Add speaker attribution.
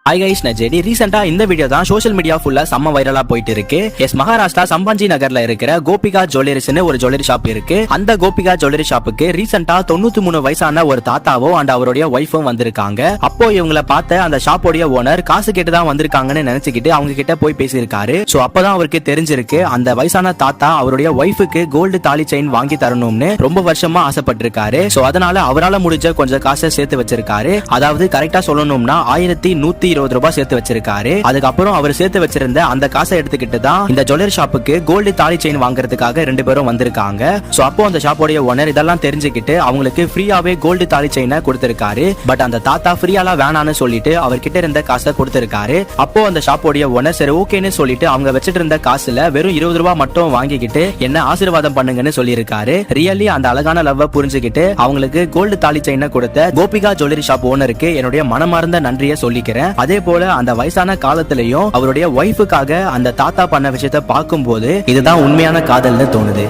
Speaker 1: Hi guys, நான் JD. ரீசெண்டா இந்த வீடியோ தான் சோஷியல் மீடியா ஃபுல்லா செம்ம வைரலா போயிட்டு இருக்கு. மகாராஷ்டிரா சம்பாஜி நகர்ல இருக்கிற கோபிகா ஜுவல்லரிஸ்னு ஒரு ஜுவல்லரி ஷாப் இருக்கு. அந்த கோபிகா ஜுவல்லரி ஷாப்புக்கு ரீசெண்டா 93 வயசான ஒரு தாத்தாவோ அண்ட் அவருடைய ஒய்ஃபும் வந்திருக்காங்க. அப்போ இவங்கள பார்த்த அந்த ஷாப்போடைய ஓனர் காசு கேட்டு தான் வந்திருக்காங்கன்னு நினைச்சுக்கிட்டு அவங்க கிட்ட போய் பேசியிருக்காரு. சோ அப்பதான் அவருக்கு தெரிஞ்சிருக்கு அந்த வயசான தாத்தா அவருடைய ஒய்ஃபுக்கு கோல்டு தாலி செயின் வாங்கி தரணும்னு ரொம்ப வருஷமா ஆசைப்பட்டிருக்காரு. சோ அதனால அவரால் முடிஞ்ச கொஞ்சம் காசை சேர்த்து வச்சிருக்காரு. அதாவது கரெக்டா சொல்லணும்னா 1120 ரூபாய் சேர்த்து வச்சிருக்காரு. அதுக்கப்புறம் அவர் சேர்த்து வச்சிருந்த அந்த காசை எடுத்துக்கிட்டு தான் இந்த ஜுவல்லரி ஷாப்புக்கு கோல்டு தாலி செயின் வாங்குறதுக்காக 2 பேரும் வந்திருக்காங்க. சோ அப்போ அந்த ஷாப்போட ஓனர் இதெல்லாம் தெரிஞ்சுக்கிட்டு அவங்களுக்கு ஃப்ரீயாவே கோல்டு தாலி செயினை கொடுத்திருக்காரு. பட் அந்த தாத்தா ஃப்ரீயாலாம் வேணான்னு சொல்லிட்டு அவர்கிட்ட இருந்த காசை கொடுத்திருக்காரு. அப்போ அந்த ஷாப்போட ஓனர் சரி ஓகேன்னு சொல்லிட்டு அவங்க வச்சிட்டு இருந்த காசுல வெறும் 20 ரூபாய் மட்டும் வாங்கிக்கிட்டு என்ன ஆசீர்வாதம் பண்ணுங்கன்னு சொல்லியிருக்காரு. ரியலி அந்த அழகான லவ் புரிஞ்சுக்கிட்டு அவங்களுக்கு கோல்டு தாலி செயினை கொடுத்த கோபிகா ஜுவல்லரி ஷாப் ஓனருக்கு என்னுடைய மனமார்ந்த நன்றியை சொல்லிக்கிறேன். அதே போல அந்த வயசான காலத்திலையும் அவருடைய ஒய்ஃபுக்காக அந்த தாத்தா பண்ண விஷயத்தை பார்க்கும்போது இதுதான் உண்மையான காதல்னு தோணுது.